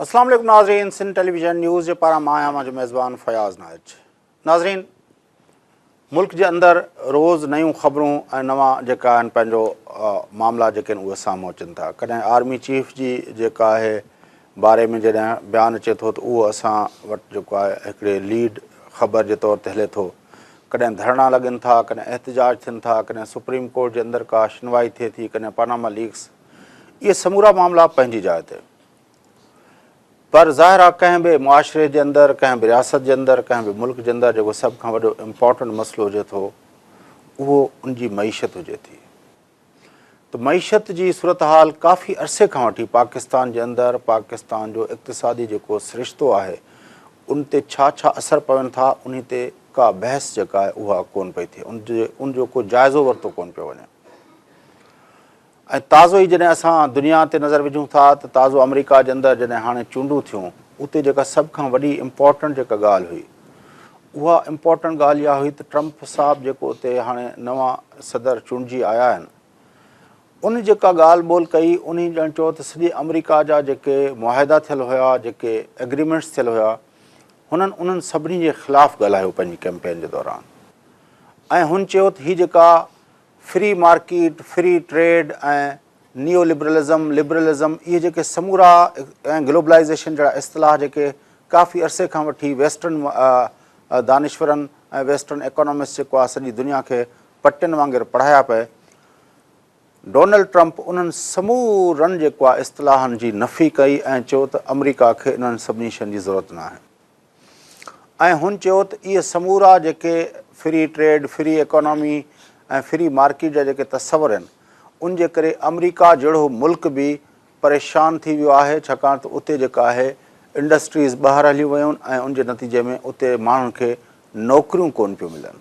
अस्सलाम वालेकुम नाज़रीन, सिंध टेलीविज़न न्यूज़ जे पारां मां आहियां मुंहिंजो मेज़बान फ़याज़ नाइज। नाज़रीन, मुल्क जे अंदरि रोज़ नयूं ख़बरूं ऐं नवां जेका आहिनि पंहिंजो मामला जेके आहिनि उहे साम्हूं अचनि था। कॾहिं आर्मी चीफ जी जेका आहे बारे में जॾहिं बयानु अचे थो त उहो असां वटि जेको आहे हिकिड़े लीड ख़बर जे तौर ते हले थो। कॾहिं धरना लॻनि था, कॾहिं एहतिजाज थियनि था, कॾहिं सुप्रीम कोर्ट जे अंदरि का सुनवाई थिए थी, कॾहिं पनामा लीक्स, इहे समूरा मामला पंहिंजी जाइ ते। पर ज़ाहिर आहे कंहिं बि मुआशिरे जे अंदरि, कंहिं बि रियासत जे अंदरि, कंहिं बि मुल्क जे अंदरि जेको सभ खां वॾो इम्पॉर्टेंट मसइलो हुजे थो उहो उनजी मईशत हुजे थी। त मईशत जी सूरत हाल काफ़ी अरसे खां वठी पाकिस्तान जे अंदरि, पाकिस्तान जो इक़्तिसादी जेको सिरिश्तो आहे उन ते छा छा असर पवनि था, उन ते का बहस जेका आहे उहा कोन पई थिए, उनजो को जाइज़ो वरितो कोन पियो वञे। ऐं ताज़ो ई जॾहिं असां दुनिया ते नज़र विझूं था त ताज़ो अमेरिका जे अंदरि जॾहिं हाणे चूंडूं थियूं, उते जेका सभ खां वॾी इम्पॉर्टेंट जेका ॻाल्हि हुई, उहा इम्पॉर्टेंट ॻाल्हि इहा हुई त ट्रंप साहिबु जेको उते हाणे नवां सदर चूंडिजी आया आहिनि, उन जेका ॻाल्हि ॿोल कई, उन ॼण चयो त सॼे अमेरिका जा जेके मुआहिदा थियल हुया, जेके एग्रीमेंट्स थियल हुया, उन्हनि सभिनी जे ख़िलाफ़ु ॻाल्हायो पंहिंजी कैंपेन जे दौरान। ऐं हुन चयो त हीअ जेका फ्री मार्केट, फ्री ट्रेड ऐं नियो लिबरलिज़म इहे जेके समूरा ऐं ग्लोबलाइज़ेशन जहिड़ा इस्तिलाह जेके काफ़ी अरसे खां वठी वेस्टर्न दानिश्वरनि ऐं वेस्टर्न इकोनॉमिस्ट जेको आहे सॼी दुनिया खे पटियुनि वांगुरु पढ़ाया पिए, डोनाल्ड ट्रंप उन्हनि समूरनि जेको आहे इस्तिलाहनि जी नफ़ी कई ऐं चयो त अमेरिका खे इन्हनि सभिनी शयुनि जी ज़रूरत न आहे। ऐं हुन चयो त इहे समूरा जेके फ्री ट्रेड, फ्री इकोनॉमी ऐं फ्री मार्केट जा जेके तस्वर आहिनि, उन जे करे अमेरिका जहिड़ो मुल्क बि परेशान थी वियो आहे, छाकाणि त उते जेका आहे इंडस्ट्रीज़ ॿाहिरि हलियूं वियूं आहिनि ऐं उनजे नतीजे में उते माण्हुनि खे नौकरियूं कोन पियूं मिलनि।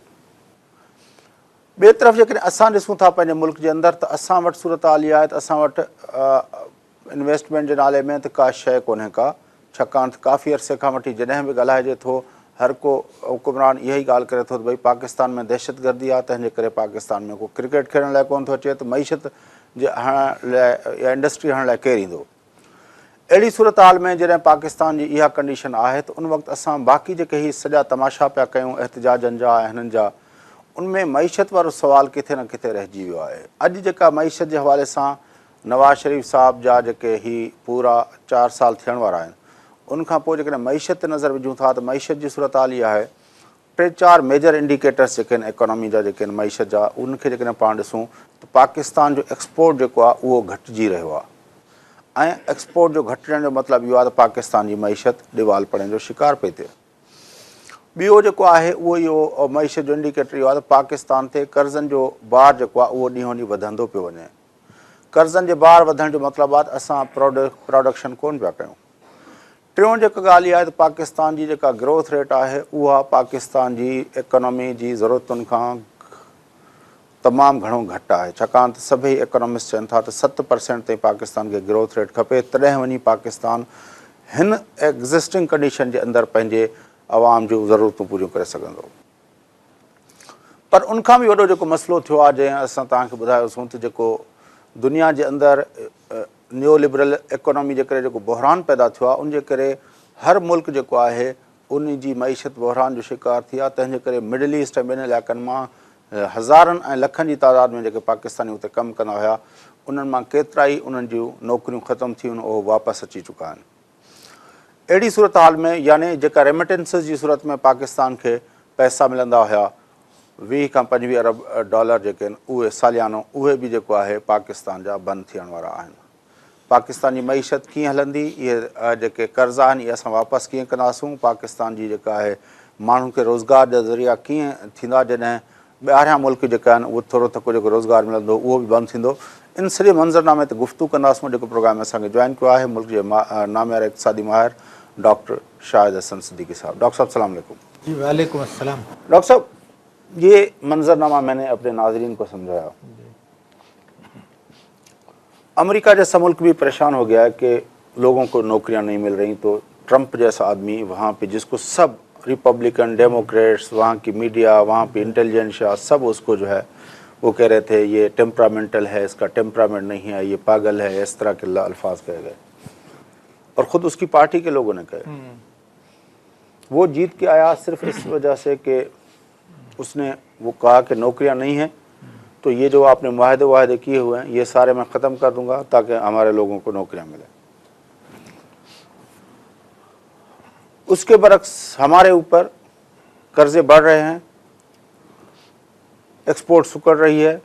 ॿिए तरफ़ जेकॾहिं असां ॾिसूं था पंहिंजे मुल्क जे अंदरि, त असां वटि सूरत हाल इहा आहे त असां वटि इन्वेस्टमेंट जे नाले में त का शइ कोन्हे का, छाकाणि त काफ़ी अरसे खां वठी जॾहिं बि ॻाल्हाइजे थो, हर को हुकुमरान इहा ई ॻाल्हि करे थो त भई पाकिस्तान में दहशतगर्दी आहे, तंहिंजे करे पाकिस्तान में को क्रिकेट खेॾण लाइ कोन थो अचे, त मईशत जे हणण लाइ या इंडस्ट्री हणण लाइ केरु ईंदो। अहिड़ी सूरत हाल में जॾहिं पाकिस्तान जी इहा कंडीशन आहे त उन वक़्तु असां बाक़ी जेके ही सॼा तमाशा पिया कयूं एहतिजाजनि जा ऐं हिननि जा, उनमें मईशत वारो सुवालु किथे न किथे रहिजी वियो आहे। अॼु जेका मईशत जे हवाले सां नवाज़ शरीफ़ साहिब जा जेके ही पूरा 4 साल थियण वारा आहिनि, उनखां पोइ जेकॾहिं मईशत ते नज़र विझूं था त मईशत जी सूरत हाल इहा आहे, 3-4 मेजर इंडिकेटर्स जेके आहिनि इकोनॉमी जा जेके आहिनि मईशत जा, उनखे जेकॾहिं पाण ॾिसूं त पाकिस्तान जो एक्सपोर्ट जेको आहे उहो घटिजी रहियो आहे। ऐं एक्सपोर्ट जो घटिजण जो मतिलबु इहो आहे त पाकिस्तान जी मईशत ॾिवाल पड़ण जो शिकार पई थिए। ॿियो जेको आहे उहो इहो मईशत जो इंडिकेटर इहो आहे त पाकिस्तान ते कर्ज़नि जो भार जेको आहे उहो ॾींहों ॾींहुं वधंदो पियो वञे। कर्ज़नि जे भार वधण जो मतिलबु आहे त असां प्रोडक्शन कोन पिया कयूं। टियों जेका ॻाल्हि इहा आहे त पाकिस्तान जी जेका ग्रोथ रेट आहे उहा पाकिस्तान जी इकोनॉमी जी ज़रूरतुनि खां तमामु घणो घटि आहे, छाकाणि त सभई इकोनॉमिस्ट चवनि था त 7% ताईं पाकिस्तान खे ग्रोथ रेट खपे, तॾहिं वञी पाकिस्तान हिन एग्ज़िस्टिंग कंडीशन जे अंदरि पंहिंजे आवाम जूं ज़रूरतूं पूरियूं करे सघंदो। पर उनखां बि वॾो जेको मसइलो थियो आहे, जंहिं असां तव्हांखे ॿुधायोसीं त जेको दुनिया जे अंदरि न्यू लिबरल इकोनॉमी जे करे जेको बहरान पैदा थियो आहे, उनजे करे हर मुल्क जेको आहे उन जी मईशत बहरान जो शिकार थी आहे। तंहिंजे करे मिडल ईस्ट ऐं ॿिनि इलाइक़नि मां हज़ारनि ऐं लखनि जी तादाद में जेके पाकिस्तानी उते कमु कंदा हुआ, उन्हनि मां केतिरा ई उन्हनि जूं नौकरियूं ख़तमु थी वियूं, उहो वापसि अची चुका आहिनि। अहिड़ी सूरत हाल में यानी जेका रेमिटेंसिस जी सूरत में पाकिस्तान खे पैसा मिलंदा हुआ, 20 खां 25 अरब डॉलर जेके आहिनि उहे सालियानो, उहे बि जेको आहे पाकिस्तान जा बंदि थियण वारा आहिनि। पाकिस्तान जी मईशत कीअं हलंदी, इहे जेके कर्ज़ आहिनि इहे असां वापसि कीअं कंदासूं, पाकिस्तान जी जेका आहे माण्हुनि खे रोज़गार जा ज़रिया कीअं थींदा, जॾहिं ॿाहिरियां मुल्क जेका आहिनि उहो थोरो थको जेको रोज़गार मिलंदो उहो बि बंदि थींदो। इन सॼे मंज़रनामे ते गुफ़्तगू कंदासूं। जेको प्रोग्राम असांखे जॉइन कयो आहे मुल्क जे नामियार इक़्तिसादी माहिर डॉक्टर शाहिद हसन सिद्दीकी साहब। डॉक्टर साहब सलाम अलैकुम। जी वालेकुम अस्सलाम। डॉक्टर साहब, ये मंजरनामा मैंने अपने नाजरीन को समझाया। अमेरिका जैसा मुल्क भी परेशान हो गया है कि लोगों को नौकरियां नहीं मिल रही, तो ट्रंप जैसा आदमी वहाँ पे जिसको सब रिपब्लिकन, डेमोक्रेट्स, वहाँ की मीडिया, वहाँ पे इंटेलिजेंशिया सब उसको जो है वो कह रहे थे ये टेम्परामेंटल है, इसका टेम्परामेंट नहीं है, ये पागल है, इस तरह के अल्फाज कहे गए। اور خود اس کی پارٹی کے لوگوں نے کہے. وہ جیت کے آیا صرف اس وجہ سے کہ اس نے وہ کہا کہ نوکریاں نہیں ہیں تو یہ جو آپ نے معاہدے کیے ہوئے ہیں یہ سارے میں ختم کر دوں گا تاکہ ہمارے لوگوں کو نوکریاں ملیں. اس کے برعکس ہمارے اوپر قرضے بڑھ رہے ہیں, ایکسپورٹ سکڑ رہی ہے,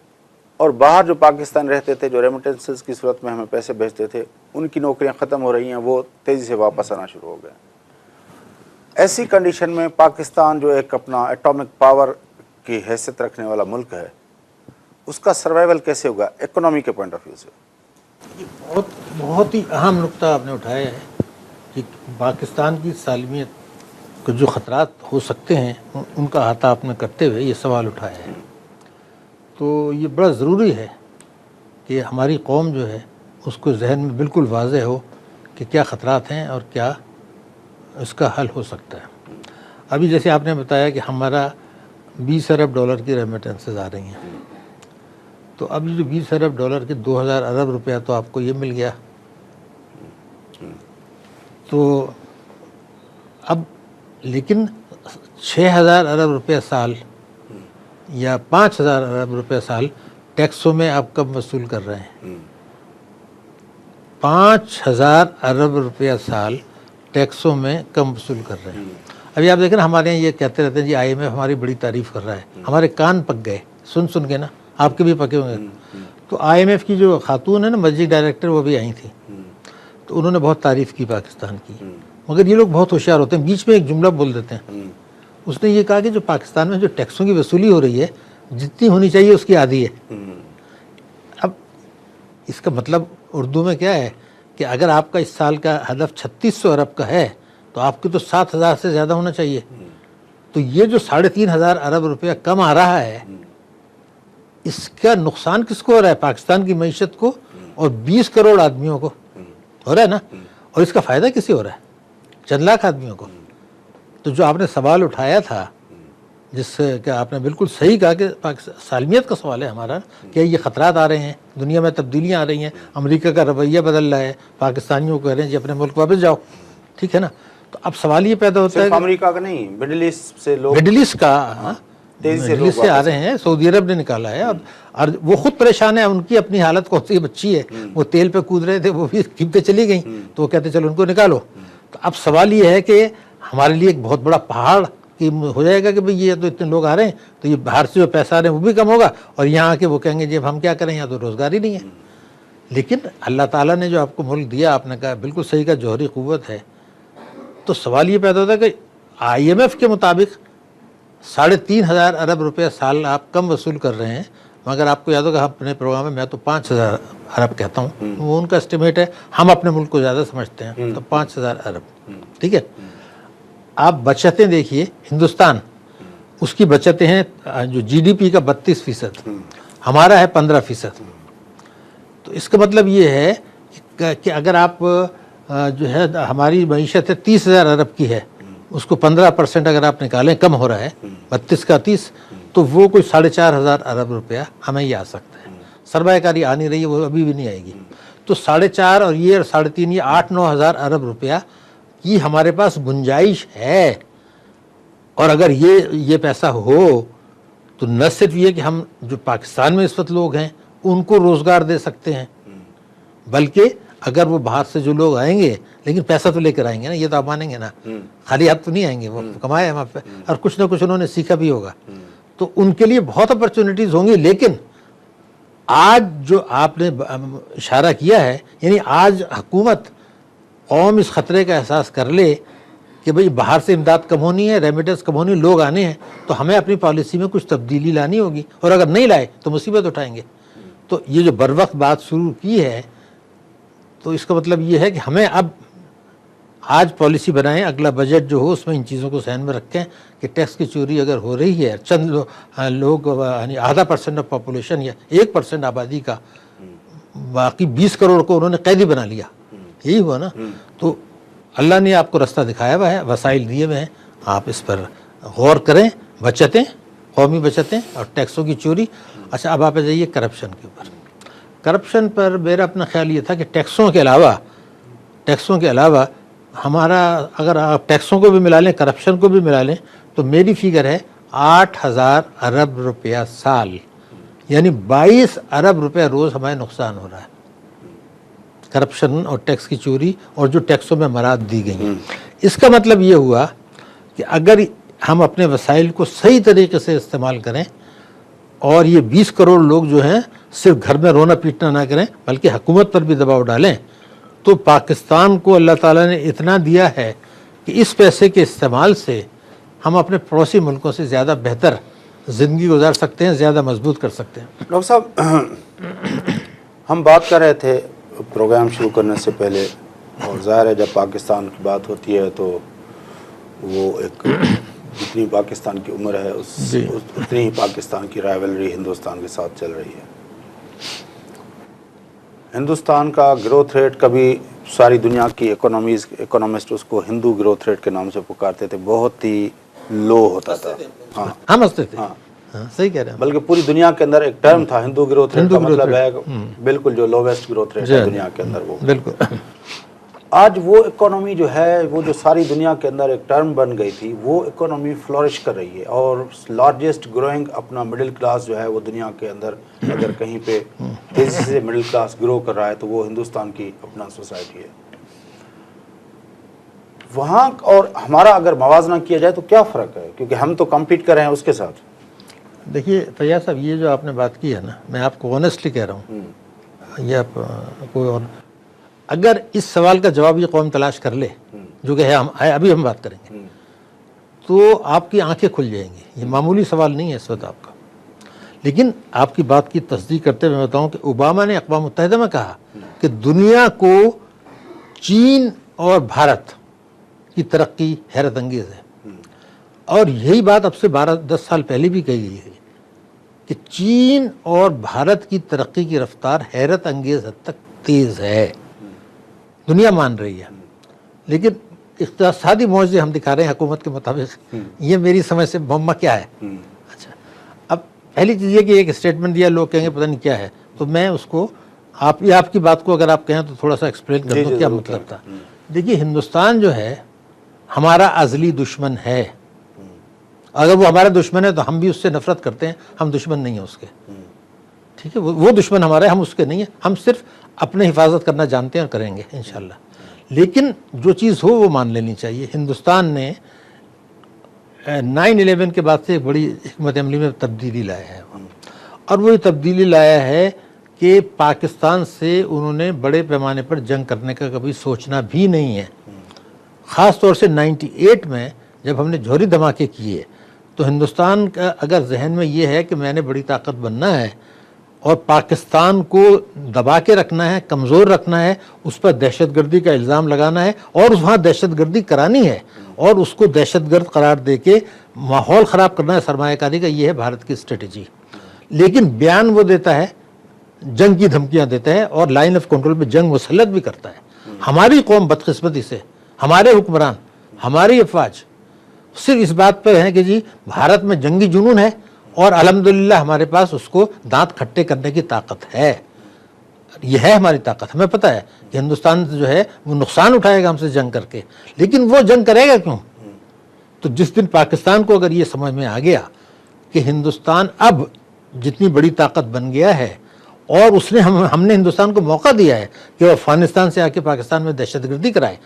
اور باہر جو پاکستان رہتے تھے جو ریمیٹنسز کی صورت میں ہمیں پیسے بھیجتے تھے ان کی نوکریاں ختم ہو رہی ہیں, وہ تیزی سے واپس آنا شروع ہو گئے. ایسی کنڈیشن میں پاکستان جو ایک اپنا ایٹامک پاور کی حیثیت رکھنے والا ملک ہے اس کا سروائیول کیسے ہوگا اکنامی کے پوائنٹ آف ویو سے؟ یہ بہت ہی اہم نقطہ آپ نے اٹھایا ہے کہ پاکستان کی سالمیت کو جو خطرات ہو سکتے ہیں ان کا احاطہ آپ نے کرتے ہوئے یہ سوال اٹھایا ہے. تو یہ بڑا ضروری ہے کہ ہماری قوم جو ہے اس کو ذہن میں بالکل واضح ہو کہ کیا خطرات ہیں اور کیا اس کا حل ہو سکتا ہے. ابھی جیسے آپ نے بتایا کہ ہمارا 20 ارب ڈالر کی ریمیٹنسز آ رہی ہیں, تو اب یہ جو 20 ارب ڈالر کے 2000 ارب روپیہ تو آپ کو یہ مل گیا. تو اب لیکن 6000 ارب روپیہ سال یا 5000 ارب روپیہ سال ٹیکسوں میں آپ کب وصول کر رہے ہیں؟ 5000 ارب روپیہ سال ٹیکسوں میں کم وصول کر رہے ہیں. ابھی آپ دیکھیں نا ہمارے یہاں یہ کہتے رہتے ہیں جی IMF ہماری بڑی تعریف کر رہا ہے. ہمارے کان پک گئے سن کے نا, آپ کے بھی پکے ہوئے. تو IMF کی جو خاتون ہے نا مسجد ڈائریکٹر وہ بھی آئی تھی, تو انہوں نے بہت تعریف کی پاکستان کی. مگر یہ لوگ بہت ہوشیار ہوتے ہیں, بیچ میں ایک جملہ بول دیتے ہیں. اس نے یہ کہا کہ جو پاکستان میں جو ٹیکسوں کی وصولی ہو رہی ہے جتنی ہونی چاہیے اس کی آدھی ہے. اب اس کا مطلب اردو میں کیا ہے کہ اگر آپ کا اس سال کا ہدف 3600 ارب کا ہے تو آپ کی تو 7000 سے زیادہ ہونا چاہیے. تو یہ جو 3500 ارب روپیہ کم آ رہا ہے اس کا نقصان کس کو ہو رہا ہے؟ پاکستان کی معیشت کو اور 20 کروڑ آدمیوں کو ہو رہا ہے نا. اور اس کا فائدہ کسے ہو رہا ہے؟ چند لاکھ آدمیوں کو. تو جو آپ نے سوال اٹھایا تھا جس سے کہ آپ نے بالکل صحیح کہا کہ سالمیت کا سوال ہے ہمارا کہ یہ خطرات آ رہے ہیں, دنیا میں تبدیلیاں آ رہی ہیں, امریکہ کا رویہ بدل رہا ہے, پاکستانیوں کو کہہ رہے ہیں جی اپنے ملک واپس جاؤ, ٹھیک ہے نا. تو اب سوال یہ پیدا ہوتا ہے کہ امریکہ کا نہیں, مڈل ایسٹ سے لوگ, مڈل ایسٹ کا مڈل ایسٹ سے آ رہے ہیں, سعودی عرب نے نکالا ہے, اور وہ خود پریشان ہے. ان کی اپنی حالت کون سی بچی ہے, وہ تیل پہ کود رہے تھے وہ بھی قیمتیں چلی گئیں, تو وہ کہتے چلو ان کو نکالو. تو اب سوال یہ ہے کہ ہمارے لیے ایک بہت بڑا پہاڑ کی ہو جائے گا کہ بھئی یہ تو اتنے لوگ آ رہے ہیں تو یہ باہر سے جو پیسہ آ رہے ہیں وہ بھی کم ہوگا, اور یہاں آ کے وہ کہیں گے جی اب ہم کیا کریں, یہاں تو روزگار ہی نہیں ہے. لیکن اللہ تعالیٰ نے جو آپ کو ملک دیا, آپ نے کہا بالکل صحیح کا جوہری قوت ہے. تو سوال یہ پیدا ہوتا ہے کہ IMF کے مطابق 3500 ارب روپیہ سال آپ کم وصول کر رہے ہیں, مگر آپ کو یاد ہوگا اپنے پروگرام میں میں تو 5000 ارب کہتا ہوں, وہ ان کا اسٹیمیٹ ہے, ہم اپنے ملک کو زیادہ سمجھتے ہیں, تو 5000 ارب, ٹھیک ہے. آپ بچتیں دیکھیے, ہندوستان اس کی بچتیں ہیں جو GDP کا 32%, ہمارا ہے 15%. تو اس کا مطلب یہ ہے کہ اگر آپ جو ہے ہماری معیشت ہے 30,000 ارب کی ہے, اس کو 15% اگر آپ نکالیں, کم ہو رہا ہے 32 کا 30, تو وہ کوئی 4500 ارب روپیہ ہمیں یہ آ سکتا ہے. سرمایہ کاری آ نہیں رہی ہے, وہ ابھی بھی نہیں آئے گی. تو 4.5 اور یہ 3.5 یہ 8-9 ہزار ارب روپیہ کی ہمارے پاس گنجائش ہے. اور اگر یہ پیسہ ہو تو نہ صرف یہ کہ ہم جو پاکستان میں اس وقت لوگ ہیں ان کو روزگار دے سکتے ہیں, بلکہ اگر وہ باہر سے جو لوگ آئیں گے لیکن پیسہ تو لے کر آئیں گے نا, یہ تو آپ مانیں گے نا, خالی ہاتھ تو نہیں آئیں گے, وہ کمائے وہاں پہ اور کچھ نہ کچھ انہوں نے سیکھا بھی ہوگا. تو ان کے لیے بہت اپرچونیٹیز ہوں گی. لیکن آج جو آپ نے اشارہ کیا ہے, یعنی آج حکومت قوم اس خطرے کا احساس کر لے کہ بھئی باہر سے امداد کم ہونی ہے, ریمیٹنس کم ہونی, لوگ آنے ہیں, تو ہمیں اپنی پالیسی میں کچھ تبدیلی لانی ہوگی, اور اگر نہیں لائے تو مصیبت اٹھائیں گے. تو یہ جو بر وقت بات شروع کی ہے, تو اس کا مطلب یہ ہے کہ ہمیں اب آج پالیسی بنائیں, اگلا بجٹ جو ہو اس میں ان چیزوں کو ذہن میں رکھیں کہ ٹیکس کی چوری اگر ہو رہی ہے, چند لوگ یعنی 0.5% آف پاپولیشن یا 1% آبادی کا, باقی 20 کروڑ کو انہوں نے قیدی بنا لیا, یہی ہوا نا. تو اللہ نے آپ کو راستہ دکھایا ہوا ہے, وسائل دیے ہوئے ہیں, آپ اس پر غور کریں. بچتیں, قومی بچتیں اور ٹیکسوں کی چوری. اچھا اب آپ جائیے کرپشن کے اوپر. کرپشن پر میرا اپنا خیال یہ تھا کہ ٹیکسوں کے علاوہ टैक्सों के अलावा हमारा, अगर आप टैक्सों को भी मिला लें, करप्शन को भी मिला लें, तो मेरी फिगर है 8,000 अरब रुपया साल, यानी 22 अरब रुपया रोज़ हमारे नुकसान हो रहा है, करप्शन और टैक्स की चोरी और जो टैक्सों में मराद दी गई हैं। इसका मतलब ये हुआ कि अगर हम अपने वसाइल को सही तरीके से इस्तेमाल करें और ये 20 करोड़ लोग जो हैं सिर्फ घर में रोना पीटना ना करें बल्कि हुकूमत पर भी दबाव डालें, तो पाकिस्तान को अल्लाह ताला ने इतना दिया है कि इस पैसे के इस्तेमाल से हम अपने पड़ोसी मुल्कों से ज़्यादा बेहतर ज़िंदगी गुजार सकते हैं, ज़्यादा मजबूत कर सकते हैं। डॉक्टर साहब, हम बात कर रहे थे प्रोग्राम शुरू करने से पहले, और ज़ाहिर है जब पाकिस्तान की बात होती है तो वो एक जितनी पाकिस्तान की उम्र है उतनी ही पाकिस्तान की राइवलरी हिंदुस्तान के साथ चल रही है। हिंदुस्तान का ग्रोथ रेट, कभी सारी दुनिया की इकोनॉमिस्ट उसको हिंदू ग्रोथ रेट के नाम से पुकारते थे, बहुत ही लो होता था। हाँ, हम हंसते थे। हाँ, सही कह रहे हैं। बल्कि पूरी दुनिया के अंदर एक टर्म था हिंदू ग्रोथ रेट, का मतलब है बिल्कुल जो लोवेस्ट ग्रोथ रेट है दुनिया के अंदर वो। बिल्कुल। आज वो इकोनॉमी जो है, वो जो सारी दुनिया के अंदर एक टर्म बन गई थी, वो इकोनॉमी फ्लोरिश कर रही है, और लार्जेस्ट ग्रोइंग अपना मिडिल क्लास जो है वो दुनिया के अंदर अगर कहीं पे तेजी से मिडिल क्लास ग्रो कर रहा है तो वो हिंदुस्तान की अपना सोसाइटी है। वहाँ और हमारा अगर मवाजना किया जाए तो क्या फ़र्क है, क्योंकि हम तो कम्पीट कर रहे हैं उसके साथ। देखिए फैयाज साहब, ये जो आपने बात की है ना, मैं आपको ऑनेस्टली कह रहा हूँ, ये आप कोई और अगर इस सवाल का जवाब ये कौम तलाश कर ले, जो कि है अभी हम बात करेंगे, तो आपकी आंखें खुल जाएंगी। ये मामूली सवाल नहीं है इस वक्त आपका। लेकिन आपकी बात की तस्दीक करते हुए मैं बताऊं कि ओबामा ने अक़वाम मुत्तहिदा में कहा कि दुनिया को चीन और भारत की तरक्की हैरत अंगेज़ है, और यही बात अब से 12-10 साल पहले भी कही गई है कि चीन और भारत की तरक्की की रफ्तार हैरत अंगेज़ हद तक तेज़ है, दुनिया मान रही है। लेकिन इक़्तिसादी मुआवजे हम दिखा रहे हैं हुकूमत के मुताबिक। ये मेरी समझ से मम्मा क्या है। अच्छा, अब पहली चीज़ ये कि एक स्टेटमेंट दिया, लोग कहेंगे पता नहीं क्या है, तो मैं उसको आपकी बात को अगर आप कहें तो थोड़ा सा एक्सप्लेन कर दूँ क्या मतलब था। देखिए, हिंदुस्तान जो है हमारा अज़ली दुश्मन है। अगर वो हमारा दुश्मन है तो हम भी उससे नफरत करते हैं, हम दुश्मन नहीं है उसके, ठीक है। वो दुश्मन हमारा है, हम उसके नहीं है। हम सिर्फ अपने हिफाजत करना जानते हैं और करेंगे इंशाल्लाह। लेकिन जो चीज़ हो वो मान लेनी चाहिए। हिंदुस्तान ने 9/11 के बाद से एक बड़ी हिकमत अमली में तब्दीली लाया है, और वो तब्दीली लाया है कि पाकिस्तान से उन्होंने बड़े पैमाने पर जंग करने का कभी सोचना भी नहीं है। ख़ास तौर से 98 में जब हमने जौहरी धमाके किए, तो हिंदुस्तान का अगर जहन में ये है कि मैंने बड़ी ताकत बनना है और पाकिस्तान को दबा के रखना है, कमज़ोर रखना है, उस पर दहशतगर्दी का इल्ज़ाम लगाना है और वहाँ दहशतगर्दी करानी है और उसको दहशतगर्द करार दे के माहौल ख़राब करना है सरमायाकारी का, ये है भारत की स्ट्रेटजी। लेकिन बयान वो देता है, जंग की धमकियाँ देता है और लाइन ऑफ कंट्रोल पे जंग मुसल्लत भी करता है। हमारी कौम बदकिस्मती से, हमारे हुक्मरान, हमारी अफवाज सिर्फ इस बात पर है कि जी भारत में जंगी जुनून है और अल्हम्दुलिल्लाह हमारे पास उसको दांत खट्टे करने की ताकत है। यह है हमारी ताकत। हमें पता है कि हिंदुस्तान जो है वो नुकसान उठाएगा हमसे जंग करके, लेकिन वो जंग करेगा क्यों? तो जिस दिन पाकिस्तान को अगर ये समझ में आ गया कि हिंदुस्तान अब जितनी बड़ी ताकत बन गया है और उसने हमने हिंदुस्तान को मौका दिया है कि वो अफगानिस्तान से आके पाकिस्तान में दहशतगर्दी कराए,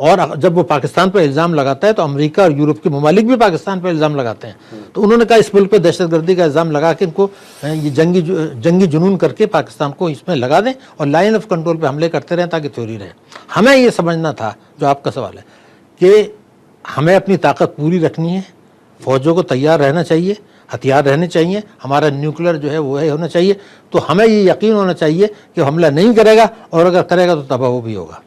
और जब वो पाकिस्तान पर इल्ज़ाम लगाता है तो अमेरिका और यूरोप के ममालिक भी पाकिस्तान पर इल्ज़ाम लगाते हैं। तो उन्होंने कहा इस मुल्क पर दहशतगर्दी का इल्ज़ाम लगा के इनको ये जंगी जुनून करके पाकिस्तान को इसमें लगा दें और लाइन ऑफ कंट्रोल पे हमले करते रहें ताकि थ्योरी रहे। हमें ये समझना था, जो आपका सवाल है, कि हमें अपनी ताकत पूरी रखनी है, फ़ौजों को तैयार रहना चाहिए, हथियार रहने चाहिए, हमारा न्यूक्लियर जो है वो है होना चाहिए। तो हमें ये यकीन होना चाहिए कि हमला नहीं करेगा, और अगर करेगा तो तबाह वो भी होगा।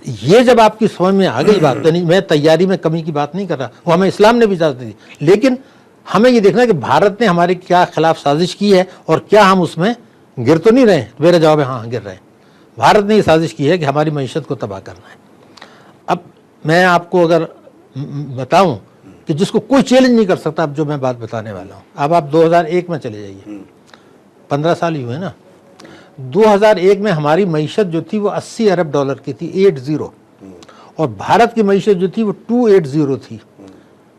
ये जब आपकी समझ में आ गई बात, नहीं मैं तैयारी में कमी की बात नहीं कर रहा, वो हमें इस्लाम ने भी इजाज़त दी, लेकिन हमें ये देखना है कि भारत ने हमारे क्या खिलाफ साजिश की है और क्या हम उसमें गिर तो नहीं रहे। मेरा जवाब है हाँ, गिर रहे हैं। भारत ने ये साजिश की है कि हमारी मईशत को तबाह करना है। अब मैं आपको अगर बताऊं कि जिसको कोई चैलेंज नहीं कर सकता, अब जो मैं बात बताने वाला हूँ, अब आप 2001 में चले जाइए, 15 साल ही हुए ना, 2001 में हमारी मईशत जो थी वो 80 अरब डॉलर की थी, 80, और भारत की मईशत जो थी वो 280 थी।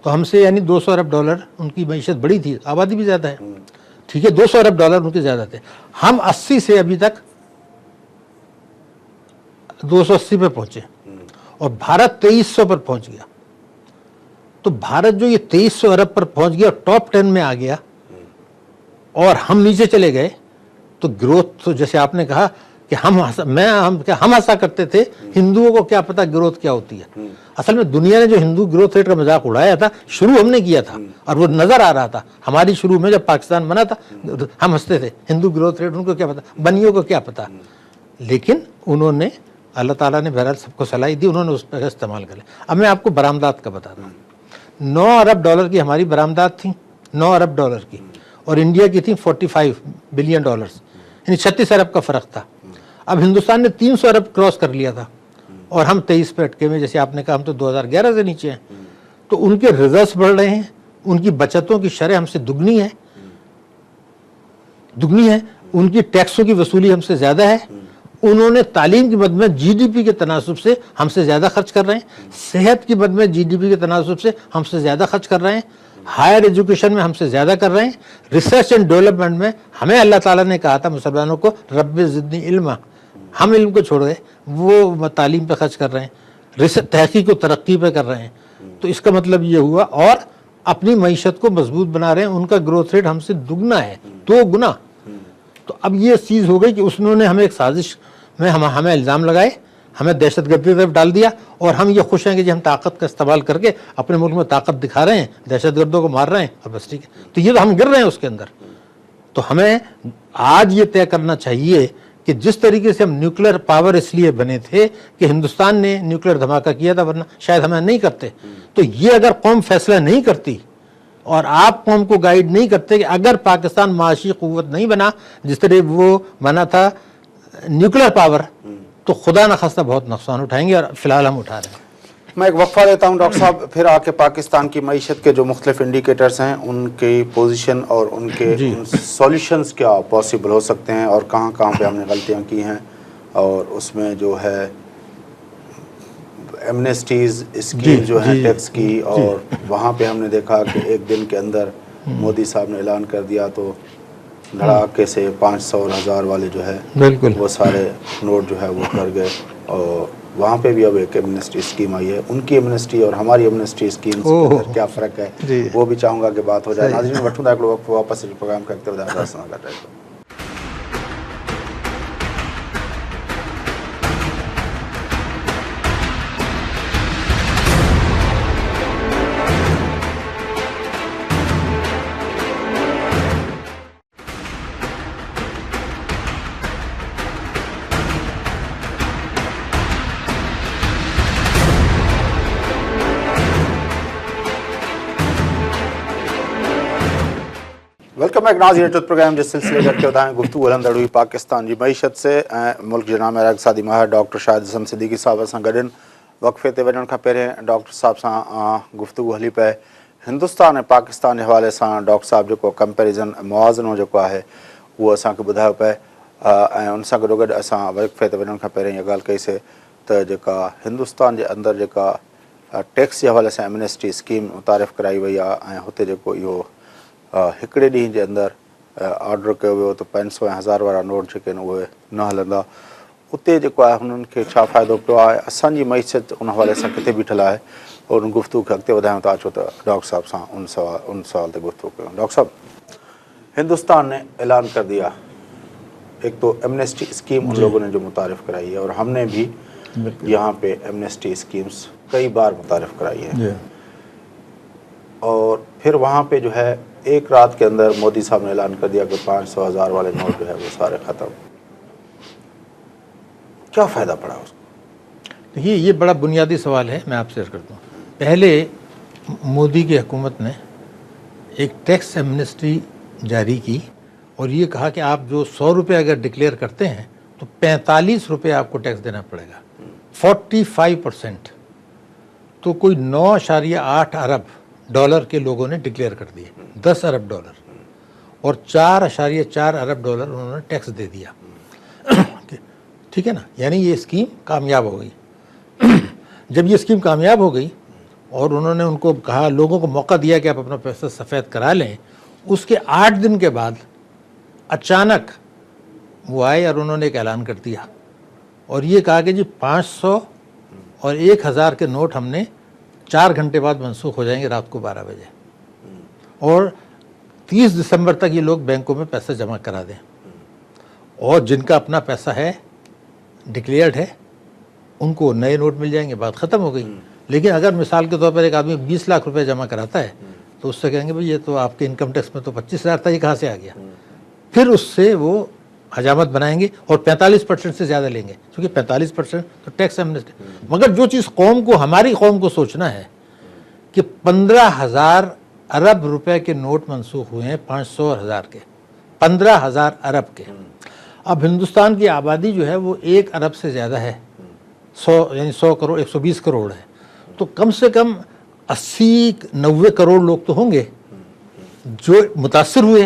तो हमसे यानी 200 अरब डॉलर उनकी मईशत बड़ी थी, आबादी भी ज़्यादा है, ठीक है, 200 अरब डॉलर उनके ज़्यादा थे। हम 80 से अभी तक 280 पे पहुँचे और भारत 2300 पर पहुँच गया। तो भारत जो ये 2300 अरब पर पहुँच गया, टॉप 10 में आ गया, और हम नीचे चले गए, तो ग्रोथ तो जैसे आपने कहा कि हम हंसा करते थे, हिंदुओं को क्या पता ग्रोथ क्या होती है। असल में दुनिया ने जो हिंदू ग्रोथ रेट का मजाक उड़ाया था, शुरू हमने किया था और वो नजर आ रहा था हमारी शुरू में जब पाकिस्तान बना था, हम हंसते थे हिंदू ग्रोथ रेट, उनको क्या पता, बनियों को क्या पता। लेकिन उन्होंने, अल्लाह ताला ने बहरहाल सबको सलाह दी, उन्होंने उस पर इस्तेमाल कर लिया। अब मैं आपको बरामदात का बताता हूँ। 9 अरब डॉलर की हमारी बरामदात थी, 9 अरब डॉलर की, और इंडिया की थी 45 बिलियन डॉलर्स, यानी 36 अरब का फ़र्क था। अब हिंदुस्तान ने 300 अरब क्रॉस कर लिया था और हम 23 पे अटके में, जैसे आपने कहा हम तो 2011 से नीचे हैं। तो उनके रिजर्व्स बढ़ रहे हैं, उनकी बचतों की शरह हमसे दुगनी है, उनकी टैक्सों की वसूली हमसे ज़्यादा है, उन्होंने तालीम की मद में जीडीपी के तनासुब से हमसे ज़्यादा खर्च कर रहे हैं, सेहत की मद में जीडीपी के तनासुब से हमसे ज़्यादा खर्च कर रहे हैं, हायर एजुकेशन में हमसे ज़्यादा कर रहे हैं, रिसर्च एंड डेवलपमेंट में हमें अल्लाह ताला ने कहा था मुसलमानों को रब्बि ज़िदनी इल्मा, हम इल्म को छोड़ गए, वो तालीम पे खर्च कर रहे हैं, तहकीक और तरक्की पे कर रहे हैं। तो इसका मतलब ये हुआ, और अपनी मईशत को मजबूत बना रहे हैं, उनका ग्रोथ रेट हमसे दुगना है, 2 गुना। तो अब ये चीज़ हो गई कि उसने हमें एक साजिश में हमें इल्ज़ाम लगाए, हमें दहशतगर्दी की तरफ डाल दिया, और हम ये खुश हैं कि हम ताकत का इस्तेमाल करके अपने मुल्क में ताकत दिखा रहे हैं, दहशतगर्दों को मार रहे हैं, और बस ठीक है। तो ये तो हम गिर रहे हैं उसके अंदर। तो हमें आज ये तय करना चाहिए कि जिस तरीके से हम न्यूक्लियर पावर इसलिए बने थे कि हिंदुस्तान ने न्यूक्लियर धमाका किया था, वरना शायद हमें नहीं करते। तो ये अगर कौम फैसला नहीं करती और आप कौम को गाइड नहीं करते कि अगर पाकिस्तान माशी क़ुव्वत नहीं बना जिस तरह वो बना था न्यूक्लियर पावर, तो खुदा न खास्ता बहुत नुकसान उठाएंगे, और फिलहाल हम उठा रहे हैं। मैं एक वक्फा देता हूँ डॉक्टर साहब, फिर आके पाकिस्तान की मईशत के जो मुख्तलिफ इंडिकेटर्स हैं उनकी पोजीशन और उनके सॉल्यूशंस क्या पॉसिबल हो सकते हैं, और कहाँ कहाँ पे हमने गलतियाँ की हैं, और उसमें जो है एमनेस्टीज़ स्कीम जो है टैक्स की, और वहाँ पे हमने देखा कि एक दिन के अंदर मोदी साहब ने ऐलान कर दिया तो धड़ाके से 500 और 1000 वाले जो है बिल्कुल वो सारे नोट जो है वो कर गए। और वहाँ पे भी अब एक एमनेस्टी स्कीम आई है, उनकी एमनेस्टी और हमारी एमनेस्टी स्कीम में क्या फ़र्क है वो भी चाहूँगा कि बात हो जाए। नाज़रीन वठूंदा हिकिड़ो वक़्तु वापस प्रोग्राम करते हुए सां गॾु रहिजो। वेलकम बैक नाज़रीन, प्रोग्राम जिस सिलसिले करके बताएं गुफ्तगू हलंदड़ हुई पाकिस्तान की मईशत से मुल्क जे नामे इक़्तिसादी माहिर डॉक्टर शाहिद हसन सिद्दीकी साहब असां गॾु वक़फ़े ते वञण खां पहिरियों डॉक्टर साहब सां गुफ्तगू हली पए हिंदुस्तान ऐं पाकिस्तान जे हवाले सां। डॉक्टर साहब जेको कंपेरिज़न मुआज़नो जेको आहे उहो असांखे ॿुधायो पए, ऐं उन सां गॾोगॾु असां वक़फ़े ते वञण खां पहिरियों इहा ॻाल्हि कईसीं त जेका हिंदुस्तान जे अंदरि जेका टैक्स जे हवाले सां एमनेस्टी स्कीम मुतारिफ़ कराई वई आहे, ऐं हुते जेको इहो हिकिड़े ॾींहं जे अंदरि ऑर्डर कयो वियो त 500 ऐं 1000 वारा नोट जेके आहिनि उहे न हलंदा, उते जेको आहे हुननि खे छा फ़ाइदो पियो आहे, असांजी मईशत उन हवाले सां किथे बीठल आहे, और उन गुफ़्तगू खे अॻिते वधायूं था। अचो त डॉक्टर साहब सां उन सवाल ते गुफ़्तगू कयूं। डॉक्टर साहब, हिंदुस्तान ने ऐलान कर दिया, एक तो एमनेस्टी स्कीम उन लोगों ने जो मुतारिफ़ कराई है, और हमने भी यहाँ पे एमनेस्टी स्कीम्स कई बार मुतारिफ़ कराई है, और फिर वहाँ पे जो है एक रात के अंदर मोदी साहब ने ऐलान कर दिया कि 500 1000 वाले नोट जो है वो सारे ख़त्म। क्या फ़ायदा पड़ा उसको? देखिए, ये बड़ा बुनियादी सवाल है, मैं आपसे अर्ज़ करता हूँ। पहले मोदी की हुकूमत ने एक टैक्स एमनेस्टी जारी की और ये कहा कि आप जो 100 रुपये अगर डिक्लेयर करते हैं तो 45 रुपये आपको टैक्स देना पड़ेगा, 45%। तो कोई 9.8 अरब डॉलर के लोगों ने डिक्लेयर कर दिए, 10 अरब डॉलर, और 4.4 अरब डॉलर उन्होंने टैक्स दे दिया। ٹھیک ہے نا, یعنی یہ اسکیم کامیاب ہو گئی. جب یہ اسکیم کامیاب ہو گئی اور انہوں نے ان کو کہا, لوگوں کو موقع دیا کہ آپ اپنا پیسہ سفید کرا لیں, اس کے 8 دن کے بعد اچانک وہ آئے اور انہوں نے ایک اعلان کر دیا اور یہ کہا کہ جی 500 اور 1000 کے نوٹ ہم نے 4 گھنٹے بعد منسوخ ہو جائیں گے رات کو 12 بجے, اور 30 دسمبر تک یہ لوگ بینکوں میں پیسہ جمع کرا دیں, اور جن کا اپنا پیسہ ہے ڈکلیئرڈ ہے ان کو نئے نوٹ مل جائیں گے, بات ختم ہو گئی. لیکن اگر مثال کے طور پر ایک آدمی 20 لاکھ روپے جمع کراتا ہے تو اس سے کہیں گے بھئی یہ تو آپ کے انکم ٹیکس میں تو 25,000 تھا, یہ کہاں سے آ گیا؟ پھر اس سے وہ حجامت بنائیں گے اور 45% سے زیادہ لیں گے, کیونکہ 45% تو ٹیکس ایمنسٹی. مگر جو چیز قوم کو, ہماری قوم کو سوچنا ہے کہ 15,000 ارب روپے کے نوٹ منسوخ ہوئے ہیں, 500 اور 1000 کے, 15,000 ارب کے. اب ہندوستان کی آبادی جو ہے وہ 1 ارب سے زیادہ ہے, 100 کروڑ 120 کروڑ ہے, تو کم سے کم 80-90 کروڑ لوگ تو ہوں گے جو متاثر ہوئے,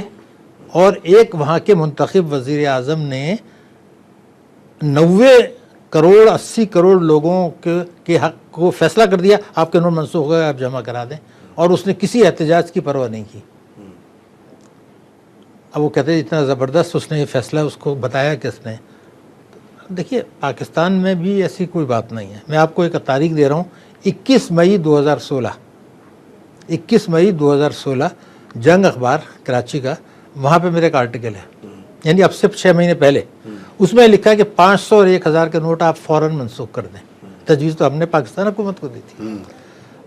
اور ایک وہاں کے منتخب وزیر اعظم نے 90 کروڑ 80 کروڑ لوگوں کے حق کو فیصلہ کر دیا آپ کے نوٹ منسوخ ہو گئے, آپ جمع کرا دیں, اور اس نے کسی احتجاج کی پرواہ نہیں کی. اب وہ کہتے ہیں اتنا زبردست اس نے یہ فیصلہ اس کو بتایا کس نے. دیکھیے پاکستان میں بھی ایسی کوئی بات نہیں ہے. میں آپ کو ایک تاریخ دے رہا ہوں, 21 مئی 2016, 21 مئی 2016 جنگ اخبار کراچی کا, وہاں پہ میرے ایک آرٹیکل ہے, یعنی اب سے 6 مہینے پہلے. اس میں لکھا ہے کہ 500 اور 1000 کے نوٹ آپ فوراً منسوخ کر دیں. تجویز تو ہم نے پاکستان حکومت کو دی تھی,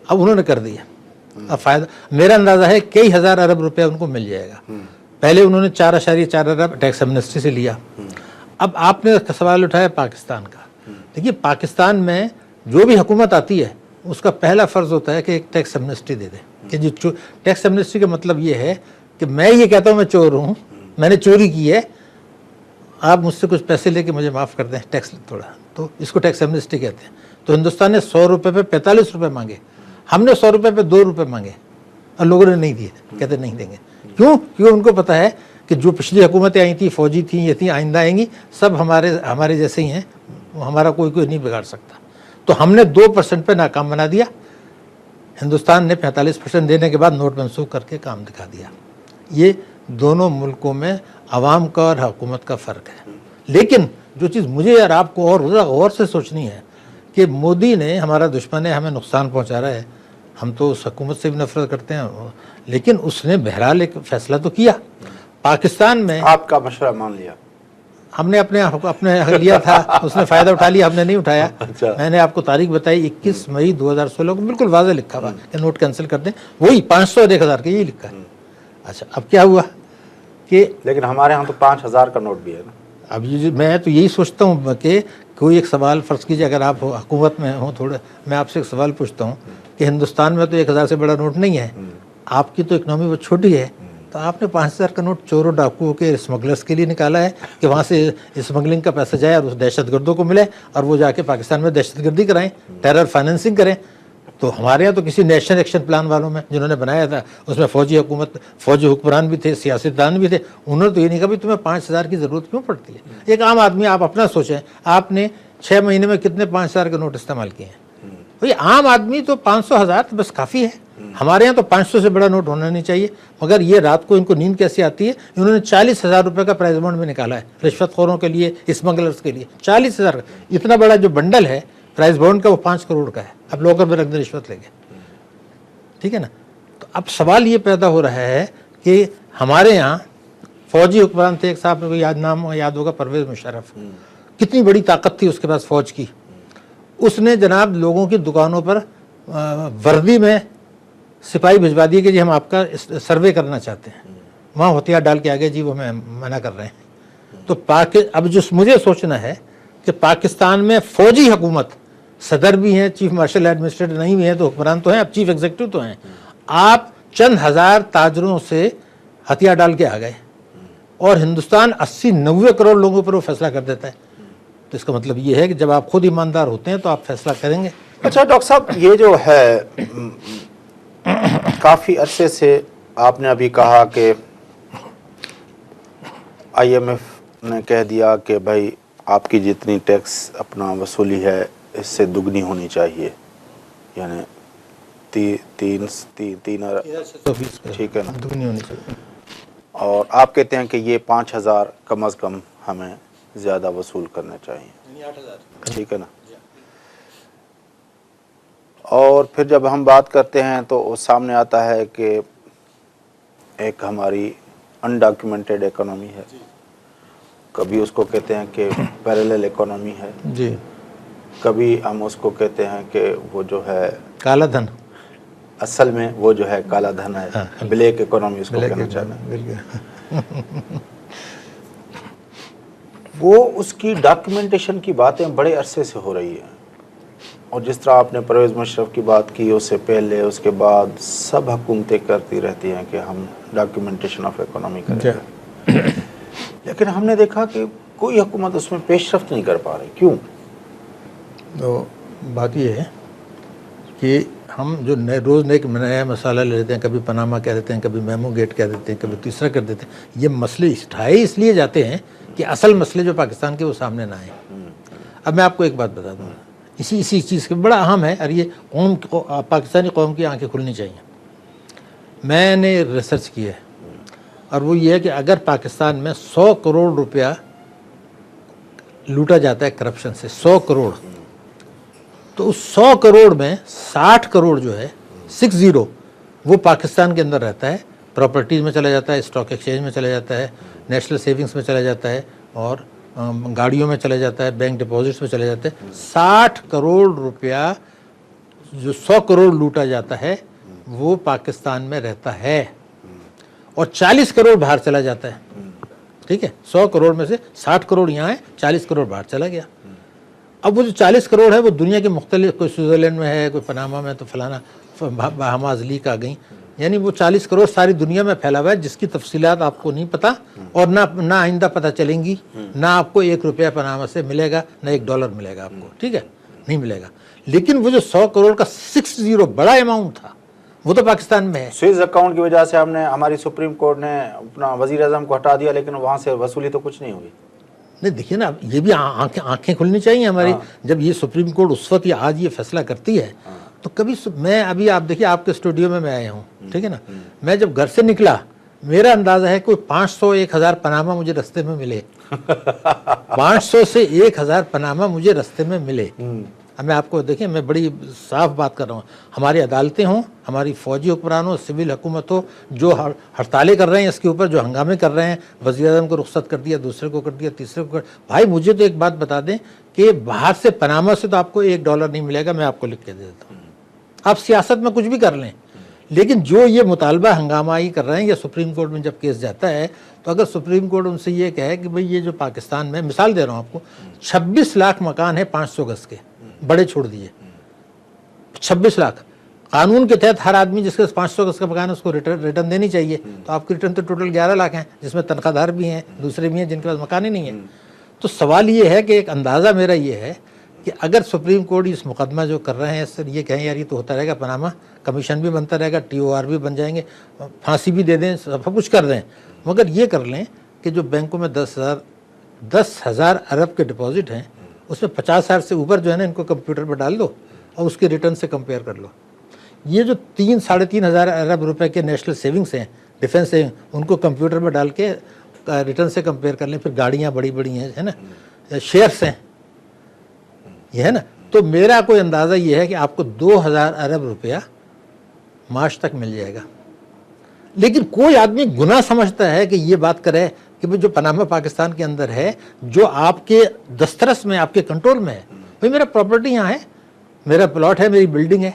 اب انہوں نے کر دیا. اب فائدہ میرا اندازہ ہے کئی ہزار ارب روپے ان کو مل جائے گا. پہلے انہوں نے 4.4 ارب ٹیکس ایمنسٹی سے لیا. اب آپ نے سوال اٹھایا پاکستان کا. دیکھیے پاکستان میں جو بھی حکومت آتی ہے اس کا پہلا فرض ہوتا ہے کہ ایک ٹیکس ایمنسٹی دے دیں. کہ جو ٹیکس ایمنسٹی کا مطلب یہ ہے کہ میں یہ کہتا ہوں میں چور ہوں, میں نے چوری کی ہے, آپ مجھ سے کچھ پیسے لے کے مجھے معاف کر دیں ٹیکس تھوڑا, تو اس کو ٹیکس ایمنسٹی کہتے ہیں. تو ہندوستان نے 100 روپے پہ 45 روپے مانگے, ہم نے 100 روپے پہ 2 روپے مانگے, اور لوگوں نے نہیں دیے, کہتے نہیں دیں گے. کیوں؟ کیونکہ ان کو پتہ ہے کہ جو پچھلی حکومتیں آئی تھیں, فوجی تھیں, یہ تھیں, آئندہ آئیں گی, سب ہمارے جیسے ہی ہیں, ہمارا کوئی نہیں بگاڑ سکتا. تو ہم نے 2% پہ ناکام بنا دیا. ہندوستان نے 45% دینے کے بعد نوٹ منسوخ کر کے کام دکھا دیا. یہ دونوں ملکوں میں عوام کا اور حکومت کا فرق ہے. لیکن جو چیز مجھے اور آپ کو اور غور سے سوچنی ہے کہ مودی نے, ہمارا دشمن ہے, ہمیں نقصان پہنچا رہا ہے, ہم تو اس حکومت سے بھی نفرت کرتے ہیں, لیکن اس نے بہرحال ایک فیصلہ تو کیا. پاکستان میں آپ کا مشورہ مان لیا, ہم نے اپنے لیا تھا, اس نے فائدہ اٹھا لیا, ہم نے نہیں اٹھایا. میں نے آپ کو تاریخ بتائی 21 مئی 2016 کو, بالکل واضح لکھا ہوا کہ نوٹ کینسل کر دیں, وہی 500 اور 1000 کے, یہی لکھا ہے. اچھا اب کیا ہوا کہ لیکن ہمارے ہاں تو 5,000 کا نوٹ بھی ہے نا. اب میں تو یہی سوچتا ہوں کہ کوئی ایک سوال فرض کیجیے, اگر آپ حکومت میں ہوں تھوڑا, میں آپ سے ایک سوال پوچھتا ہوں کہ ہندوستان میں تو 1000 سے بڑا نوٹ نہیں ہے, آپ کی تو اکنامی بہت چھوٹی ہے, تو آپ نے 5,000 کا نوٹ چوروں ڈاکوؤں کے اسمگلرس کے لیے نکالا ہے کہ وہاں سے اسمگلنگ کا پیسہ جائے اور اس دہشت گردوں کو ملے اور وہ جا کے پاکستان میں دہشت گردی کرائیں, ٹیرر فائننسنگ کریں. تو ہمارے یہاں تو کسی نیشنل ایکشن پلان والوں میں جنہوں نے بنایا تھا, اس میں فوجی حکمران بھی تھے, سیاستدان بھی تھے, انہوں نے تو یہ نہیں کہا بھی تمہیں 5,000 کی ضرورت کیوں پڑتی ہے. ایک عام آدمی, آپ اپنا سوچیں, آپ نے 6 مہینے میں کتنے 5,000 کے نوٹ استعمال کیے ہیں. بھئی عام آدمی تو 500,000 تو بس کافی ہے. ہمارے یہاں تو 500 سے بڑا نوٹ ہونا نہیں چاہیے. مگر یہ رات کو ان کو نیند کیسی آتی ہے, انہوں نے 40,000 روپے کا پرائز بانڈ بھی نکالا ہے رشوت خوروں کے لیے, اسمگلرز کے لیے. 40,000 اتنا بڑا جو بنڈل ہے پرائز بانڈ کا, وہ 5 کروڑ کا ہے. اب لوکر میں رکھ دیں, رشوت لے گئے. ٹھیک ہے نا. تو اب سوال یہ پیدا ہو رہا ہے کہ ہمارے یہاں فوجی حکمران تھے, ایک صاحب کو نام یاد ہوگا, پرویز مشرف. کتنی بڑی طاقت تھی اس کے پاس فوج کی. اس نے جناب لوگوں کی دکانوں پر وردی میں سپاہی بھجوا دیے کہ جی ہم آپ کا سروے کرنا چاہتے ہیں. وہاں ہتھیار ڈال کے آگے, جی وہ ہمیں منع کر رہے ہیں. تو اب جو مجھے سوچنا ہے کہ پاکستان میں فوجی حکومت, صدر بھی ہیں, چیف مارشل ایڈمنسٹریٹر نہیں بھی ہیں تو حکمران تو ہیں, اب چیف ایگزیکٹو تو ہیں. آپ چند ہزار تاجروں سے ہتھیار ڈال کے آ گئے, اور ہندوستان 80-90 کروڑ لوگوں پر وہ فیصلہ کر دیتا ہے. تو اس کا مطلب یہ ہے کہ جب آپ خود ایماندار ہوتے ہیں تو آپ فیصلہ کریں گے. اچھا ڈاکٹر صاحب, یہ جو ہے کافی عرصے سے آپ نے ابھی کہا کہ IMF نے کہہ دیا کہ بھائی آپ کی جتنی ٹیکس اپنا وصولی ہے اس سے دگنی ہونی چاہیے، یعنی تین ٹھیک ہے نا، دگنی ہونی چاہیے. اور آپ کہتے ہیں کہ یہ 5,000 کم از کم ہمیں زیادہ وصول کرنے چاہیے، 8,000 ٹھیک ہے نا. اور پھر جب ہم بات کرتے ہیں تو اس سامنے آتا ہے کہ ایک ہماری انڈاکیومنٹڈ اکانومی ہے، کبھی اس کو کہتے ہیں کہ پیریلل اکانومی ہے، جی، کبھی ہم اس کو کہتے ہیں کہ وہ جو ہے کالا دھن. اصل میں وہ جو ہے کالا دھن ہے، بلیک اکانومی اس کو کہنا چاہتے ہیں. بالکل. وہ اس کی ڈاکیومنٹیشن کی باتیں بڑے عرصے سے ہو رہی ہیں، اور جس طرح آپ نے پرویز مشرف کی بات کی، اس سے پہلے اس کے بعد سب حکومتیں کرتی رہتی ہیں کہ ہم ڈاکیومنٹیشن آف اکانومی کریں گے، لیکن ہم نے دیکھا کہ کوئی حکومت اس میں پیش رفت نہیں کر پا رہی. کیوں؟ تو بات یہ ہے کہ ہم جو روز نیا مسئلہ لے لیتے ہیں، کبھی پاناما کہہ دیتے ہیں، کبھی میمو گیٹ کہہ دیتے ہیں، کبھی تیسرا کر دیتے ہیں. یہ مسئلے اٹھائے اس لیے جاتے ہیں کہ اصل مسئلے جو پاکستان کے وہ سامنے نہ آئیں. اب میں آپ کو ایک بات بتا دوں، اسی چیز کے بڑا اہم ہے، اور یہ پاکستانی قوم کی آنکھیں کھلنی چاہیے. میں نے ریسرچ کی ہے، اور وہ یہ ہے کہ اگر پاکستان میں 100 کروڑ روپیہ لوٹا جاتا ہے کرپشن سے، 100 کروڑ، تو اس 100 کروڑ میں 60 کروڑ جو ہے 60 وہ پاکستان کے اندر رہتا ہے، پراپرٹیز میں چلا جاتا ہے، اسٹاک ایکسچینج میں چلا جاتا ہے، نیشنل سیونگز میں چلا جاتا ہے، اور گاڑیوں میں چلا جاتا ہے، بینک ڈپازٹس میں چلا جاتا ہے. 60 کروڑ روپیہ جو 100 کروڑ لوٹا جاتا ہے وہ پاکستان میں رہتا ہے، اور 40 کروڑ باہر چلا جاتا ہے. ٹھیک ہے، 100 کروڑ میں سے 60 کروڑ یہاں ہے، 40 کروڑ باہر چلا گیا. اب وہ جو 40 کروڑ ہے وہ دنیا کے مختلف، کوئی سوئٹزرلینڈ میں ہے، کوئی پاناما میں، تو فلانا بہاماز لیک آ گئیں. یعنی وہ 40 کروڑ ساری دنیا میں پھیلا ہوا ہے، جس کی تفصیلات آپ کو نہیں پتہ، اور نہ آئندہ پتہ چلیں گی. نہ آپ کو 1 روپیہ پاناما سے ملے گا، نہ $1 ملے گا آپ کو. ٹھیک ہے، نہیں ملے گا. لیکن وہ جو 100 کروڑ کا 60 بڑا اماؤنٹ تھا، وہ تو پاکستان میں ہے. سوئز اکاؤنٹ کی وجہ سے ہماری سپریم کورٹ نے اپنا وزیر اعظم کو ہٹا دیا، لیکن وہاں سے وصولی تو کچھ نہیں ہوئی. نہیں دیکھیے نا، یہ بھی آنکھیں کھلنی چاہیے ہماری. جب یہ سپریم کورٹ اس وقت یا آج یہ فیصلہ کرتی ہے، تو کبھی میں ابھی آپ دیکھیے آپ کے اسٹوڈیو میں آیا ہوں، ٹھیک ہے نا، میں جب گھر سے نکلا میرا اندازہ ہے کوئی 500-1000 پاناما مجھے رستے میں ملے. 500 سے 1000 پاناما مجھے رستے میں ملے. اب میں آپ کو دیکھیں، میں بڑی صاف بات کر رہا ہوں، ہماری عدالتیں ہوں، ہماری فوجی حکمران ہو، سول حکومت ہو، جو ہڑتالیں کر رہے ہیں اس کے اوپر، جو ہنگامے کر رہے ہیں، وزیر اعظم کو رخصت کر دیا، دوسرے کو کر دیا، تیسرے کو بھائی مجھے تو ایک بات بتا دیں کہ باہر سے پاناما سے تو آپ کو $1 نہیں ملے گا، میں آپ کو لکھ کے دے دیتا ہوں. آپ سیاست میں کچھ بھی کر لیں، لیکن جو یہ مطالبہ ہنگامائی کر رہے ہیں، یا سپریم کورٹ میں جب کیس جاتا ہے، تو اگر سپریم کورٹ ان سے یہ کہے کہ بھئی یہ جو پاکستان میں، مثال دے رہا ہوں آپ کو، 26 لاکھ مکان ہے 500 گز کے، بڑے چھوڑ دیے 26 لاکھ، قانون کے تحت ہر آدمی جس کے 500 گز کا مکان ہے اس کو ریٹرن دینی چاہیے. تو آپ کی ریٹرن تو ٹوٹل 11 لاکھ ہیں، جس میں تنخواہ دار بھی ہیں، دوسرے بھی ہیں جن کے پاس مکان ہی نہیں ہے. تو سوال یہ ہے کہ ایک اندازہ میرا یہ ہے کہ اگر سپریم کورٹ اس مقدمہ جو کر رہے ہیں اس سے یہ کہیں یار یہ تو ہوتا رہے گا، پاناما کمیشن بھی بنتا رہے گا، TOR بھی بن جائیں گے، پھانسی بھی دے دیں، سب کچھ کر دیں، مگر یہ کر لیں کہ جو بینکوں میں 10,000 ارب کے ڈپازٹ ہیں، اس میں 50,000 سے اوپر جو ہے نا ان کو کمپیوٹر پہ ڈال دو اور اس کے ریٹرن سے کمپیئر کر لو. یہ جو 3-3.5 ارب روپے کے نیشنل سیونگس ہیں، ڈیفنس سیونگ، ان کو کمپیوٹر میں ڈال کے ریٹرن سے کمپیئر کر لیں. پھر گاڑیاں بڑی بڑی ہیں، ہے نا، شیئرس ہیں، یہ ہے نا. تو میرا کوئی اندازہ یہ ہے کہ آپ کو 2,000 ارب روپیہ معاش تک مل جائے گا. لیکن کوئی آدمی گناہ سمجھتا ہے کہ یہ بات کرے کہ جو پاناما پاکستان کے اندر ہے، جو آپ کے دسترس میں، آپ کے کنٹرول میں ہے، بھئی میرا پراپرٹی یہاں ہے، میرا پلاٹ ہے، میری بلڈنگ ہے،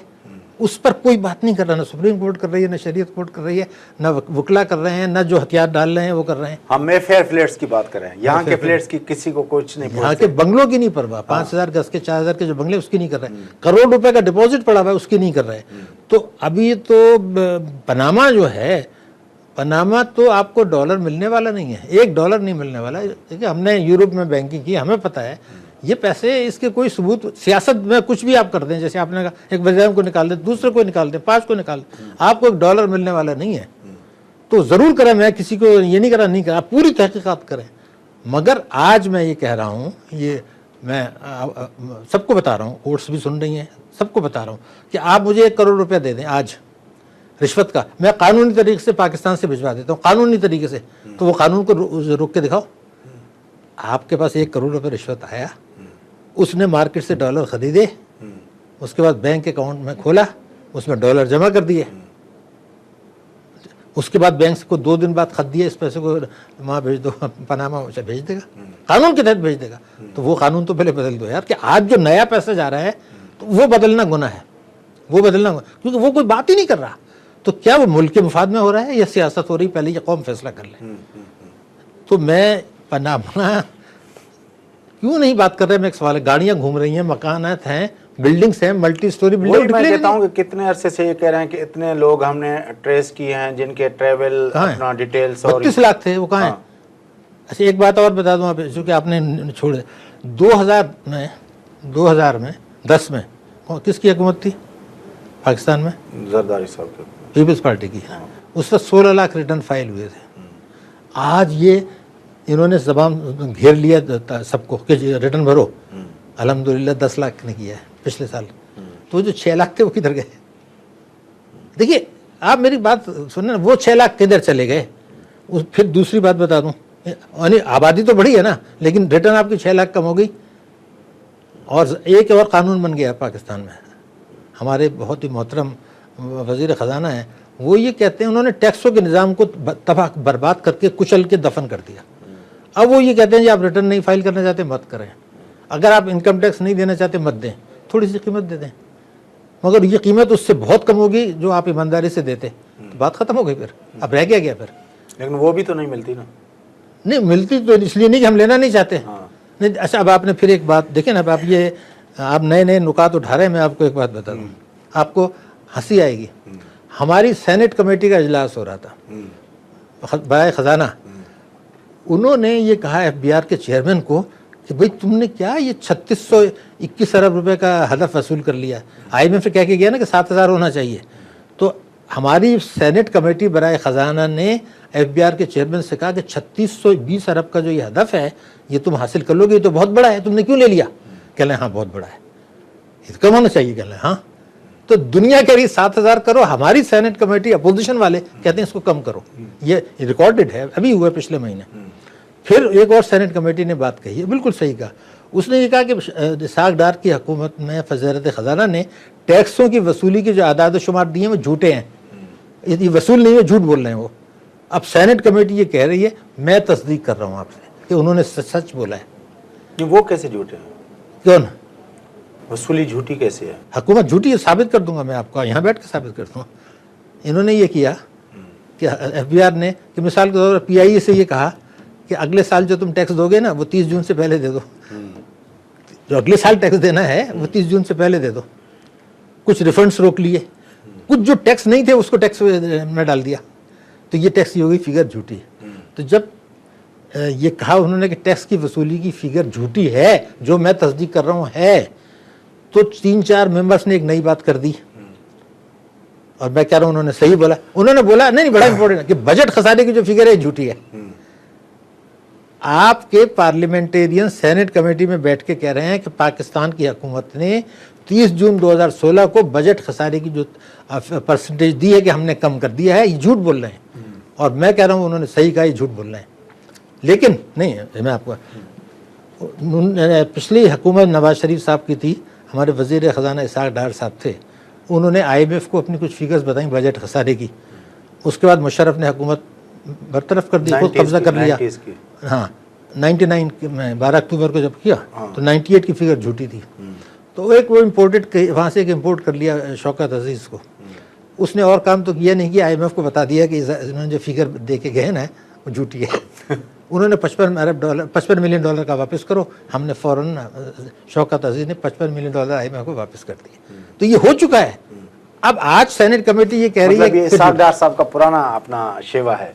اس پر کوئی بات نہیں کر رہا. نہ سپریم کورٹ کر رہی ہے، نہ شریعت کورٹ کر رہی ہے، نہ وکلا کر رہے ہیں، نہ جو ہتھیار ڈال رہے ہیں وہ کر رہے ہیں. ہم میں فیئر فلیٹس کی بات کریں، یہاں کے فلیٹس کی کسی کو کچھ نہیں، یہاں کے بنگلوں کی نہیں پرواہ، 5,000 گز کے 4,000 کے جو بنگلے اس کی نہیں کر رہے، کروڑ روپے کا ڈپازٹ پڑا ہوا ہے اس کی نہیں کر رہے. تو ابھی تو پاناما جو ہے، پاناما تو آپ کو $1 ملنے والا نہیں ہے، $1 نہیں ملنے والا. دیکھیے ہم نے یورپ میں بینکنگ کی، ہمیں پتہ ہے یہ پیسے، اس کے کوئی ثبوت، سیاست میں کچھ بھی آپ کر دیں، جیسے آپ نے کہا ایک وزیر اعظم کو نکال دیں، دوسرے کو نکال دیں، 5 کو نکال دیں، آپ کو $1 ملنے والا نہیں ہے. تو ضرور کریں، میں کسی کو یہ نہیں کرا، آپ پوری تحقیقات کریں. مگر آج میں یہ کہہ رہا ہوں, یہ میں سب کو بتا رہا ہوں, کورٹس بھی سن رہی ہیں, سب کو بتا رہا ہوں کہ آپ مجھے 1 کروڑ روپیہ دے دیں آج رشوت کا, میں قانونی طریقے سے پاکستان سے بھجوا دیتا ہوں, قانونی طریقے سے. تو وہ قانون کو روک کے دکھاؤ. آپ کے پاس 1 کروڑ روپے رشوت آیا, اس نے مارکیٹ سے ڈالر خریدے, اس کے بعد بینک اکاؤنٹ میں کھولا, اس میں ڈالر جمع کر دیے, اس کے بعد بینک کو 2 دن بعد خط دیا, اس پیسے کو وہاں بھیج دو, پاناما اسے بھیج دے گا, قانون کے تحت بھیج دے گا. تو وہ قانون تو پہلے بدل دو یار, کہ آج جو نیا پیسہ جا رہا ہے تو وہ بدلنا گناہ ہے, وہ بدلنا گناہ, کیونکہ وہ کوئی بات ہی نہیں کر رہا. تو کیا وہ ملک کے مفاد میں ہو رہا ہے یا سیاست ہو رہی, پہلے یہ قوم فیصلہ کر لے. تو میں پاناما کیوں نہیں بات کر رہے, میں ایک سوال ہے, گاڑیاں گھوم رہی ہیں, مکانات ہیں, بلڈنگس ہیں, ملٹی سٹوری بلڈنگ. میں کہتا ہوں کہ کتنے عرصے سے یہ کہہ رہے ہیں کہ اتنے لوگ ہم نے ٹریس کیے ہیں جن کے ٹریول اپنا ڈیٹیلز, اور 32 لاکھ تھے, وہ کہاں ہیں؟ اچھا ایک بات اور بتا دوں آپ, چونکہ آپ نے چھوڑے, 2010 میں کس کی حکومت تھی پاکستان میں؟ زرداری صاحب کی, پیپلز پارٹی کی. اس وقت 16 لاکھ ریٹرن فائل ہوئے تھے. آج یہ انہوں نے زبان گھیر لیا سب کو کہ ریٹرن بھرو. الحمدللہ 10 لاکھ نے کیا ہے پچھلے سال. تو جو 6 لاکھ تھے وہ کدھر گئے؟ دیکھیے آپ میری بات سنیں, وہ 6 لاکھ کدھر چلے گئے؟ پھر دوسری بات بتا دوں, یعنی آبادی تو بڑھی ہے نا, لیکن ریٹرن آپ کی 6 لاکھ کم ہو گئی. اور ایک اور قانون بن گیا پاکستان میں, ہمارے بہت ہی محترم وزیر خزانہ ہیں, وہ یہ کہتے ہیں, انہوں نے ٹیکسوں کے نظام کو تباہ برباد کر کے کچل کے دفن کر دیا. اب وہ یہ کہتے ہیں جی آپ ریٹرن نہیں فائل کرنا چاہتے مت کریں, اگر آپ انکم ٹیکس نہیں دینا چاہتے مت دیں, تھوڑی سی قیمت دے دیں, مگر یہ قیمت اس سے بہت کم ہوگی جو آپ ایمانداری سے دیتے. تو بات ختم ہو گئی. پھر اب رہ گیا پھر, لیکن وہ بھی تو نہیں ملتی نا. نہیں ملتی تو اس لیے نہیں کہ ہم لینا نہیں چاہتے. نہیں اچھا, اب آپ نے پھر ایک بات دیکھیں نا, اب آپ یہ آپ نئے نئے نکات اٹھا رہے ہیں. میں آپ کو ایک بات بتا دوں, آپ کو ہنسی آئے گی. ہماری سینٹ کمیٹی کا اجلاس ہو رہا تھا برائے خزانہ, انہوں نے یہ کہا ایف بی آر کے چیئرمین کو کہ بھئی تم نے کیا یہ 3621 ارب روپے کا ہدف وصول کر لیا. آئی ایم ایف سے کہہ کے گیا نا کہ 7000 ہونا چاہیے. تو ہماری سینٹ کمیٹی برائے خزانہ نے ایف بی آر کے چیئرمین سے کہا کہ 3620 ارب کا جو یہ ہدف ہے یہ تم حاصل کر لو گے, یہ تو بہت بڑا ہے, تم نے کیوں لے لیا؟ کہہ لیں ہاں بہت بڑا ہے, یہ کم ہونا چاہیے. کہہ لیں ہاں. تو دنیا کہہ رہی 7000 کرو, ہماری سینٹ کمیٹی اپوزیشن والے کہتے ہیں اس کو کم کرو. یہ ریکارڈڈ ہے, ابھی ہوا پچھلے مہینے. پھر ایک اور سینٹ کمیٹی نے بات کہی ہے, بالکل صحیح کہا. اس نے یہ کہا کہ اسحاق ڈار کی حکومت میں وزارت خزانہ نے ٹیکسوں کی وصولی کے جو اعداد و شمار دیے ہیں وہ جھوٹے ہیں, یہ وصول نہیں ہے, جھوٹ بول رہے ہیں وہ. اب سینٹ کمیٹی یہ کہہ رہی ہے, میں تصدیق کر رہا ہوں آپ سے کہ انہوں نے سچ بولا ہے. وہ کیسے جھوٹے ہیں؟ کون وصولی جھوٹی کیسے ہے؟ حکومت جھوٹی ہے, ثابت کر دوں گا میں آپ کو, یہاں بیٹھ کے ثابت کرتا ہوں. انہوں نے یہ کیا کہ ایف بی آر نے کہ مثال کے طور پر پی آئی اے سے یہ کہا کہ اگلے سال جو تم ٹیکس دو گے نا وہ 30 جون سے پہلے دے دو. جو اگلے سال ٹیکس دینا ہے وہ 30 جون سے پہلے دے دو. کچھ ریفنڈس روک لیے, کچھ جو ٹیکس نہیں تھے اس کو ٹیکس میں ڈال دیا. تو یہ ٹیکس کی ہو گئی فگر جھوٹی. تو جب یہ کہا انہوں نے کہ ٹیکس کی وصولی کی فگر جھوٹی ہے جو میں تصدیق کر رہا ہوں ہے, تو 3-4 ممبرس نے ایک نئی بات کر دی. اور میں کہہ رہا ہوں انہوں نے صحیح بولا. انہوں نے بولا نہیں بڑا امپورٹنٹ ہے کہ بجٹ خسارے کی جو فگر ہے جھوٹی ہے. آپ کے پارلیمنٹیرین سینٹ کمیٹی میں بیٹھ کے کہہ رہے ہیں کہ پاکستان کی حکومت نے 30 جون 2016 کو بجٹ خسارے کی جو پرسنٹیج دی ہے کہ ہم نے کم کر دیا ہے, یہ جھوٹ بول رہے ہیں. اور میں کہہ رہا ہوں انہوں نے صحیح کہا, یہ جھوٹ بول رہے ہیں. لیکن نہیں, میں آپ کو پچھلی حکومت نواز شریف صاحب کی تھی, ہمارے وزیر خزانہ اسحاق ڈار صاحب تھے, انہوں نے آئی ایم ایف کو اپنی کچھ فگرز بتائیں بجٹ خسارے کی. اس کے بعد مشرف نے حکومت برطرف کر دی, خود قبضہ کر لیا. ہاں 99 میں 12 اکتوبر کو جب کیا تو 98 کی فگر جھوٹی تھی. تو ایک وہ امپورٹڈ وہاں سے ایک امپورٹ کر لیا شوکت عزیز کو. اس نے اور کام تو کیا نہیں کیا, آئی ایم ایف کو بتا دیا کہ انہوں نے جو فگر دے کے گئے نا وہ جھوٹی ہے. انہوں نے $55 ملین کا واپس کرو. ہم نے فوراً شوکت عزیز نے $55 ملین آئی ایم ایف کو واپس کر دیے. تو یہ ہو چکا ہے. اب آج سینٹ کمیٹی یہ کہہ رہی ہے کہ اسحاق ڈار صاحب کا پرانا اپنا شیوا ہے.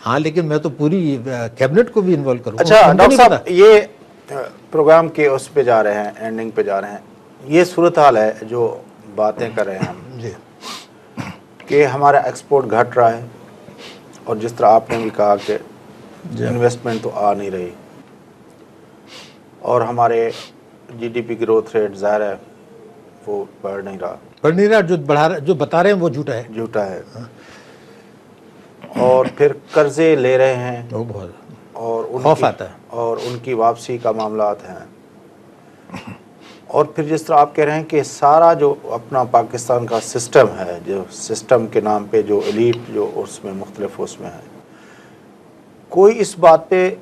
ہاں لیکن میں تو پوری کیبنٹ کو بھی انوالو کروں. اچھا ڈاکٹر صاحب, یہ پروگرام کے اس پہ جا رہے ہیں, اینڈنگ پہ جا رہے ہیں. یہ صورتحال ہے جو باتیں کر رہے ہیں ہم جی کہ ہمارا ایکسپورٹ گھٹ رہا ہے, اور جس طرح آپ نے بھی کہا کہ इन्वेस्टमेंट तो आ नहीं रही, और हमारे GDP ग्रोथ रेट ज़ाहिर है वो बढ़ नहीं रहा, जो बता रहे हैं वो झूठा है। और फिर कर्जे ले रहे हैं, वो बहुत और खौफ आता है, और उनकी वापसी का मामलात हैं। और फिर जिस तरह आप कह रहे हैं कि सारा जो अपना पाकिस्तान का सिस्टम है, जो सिस्टम के नाम पे जो एलीट जो उसमें मुख्तलिफ उसमें है, कोई इस बात पे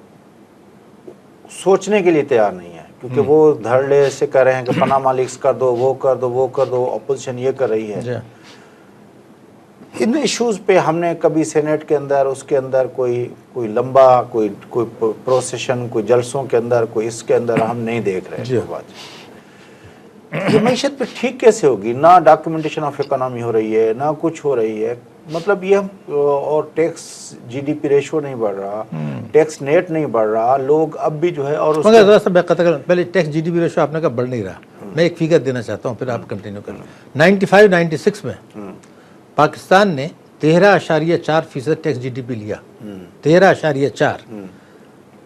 सोचने के लिए तैयार नहीं है, क्योंकि वो धड़ल्ले से कह रहे हैं कि पनामा लीक्स कर दो, वो कर दो, वो कर दो, अपोजिशन ये कर रही है। इन इश्यूज़ पे हमने कभी सेनेट के अंदर उसके अंदर कोई लंबा कोई प्रोसेशन, कोई जलसों के अंदर, कोई इसके अंदर हम नहीं देख रहे हैं। बात ये मईशत पे ठीक कैसे होगी? ना डॉक्यूमेंटेशन ऑफ इकोनॉमी हो रही है, ना कुछ हो रही है, मतलब ये और टैक्स GDP रेशो नहीं बढ़ रहा, टैक्स नेट नहीं बढ़ रहा, लोग अब भी जो है। और पहले टैक्स GDP रेशो आपने कहा बढ़ नहीं रहा, मैं एक फिगर देना चाहता हूँ, फिर आप कंटिन्यू कर लो। 95-96 में पाकिस्तान ने 13.4% टैक्स GDP लिया, 13.4।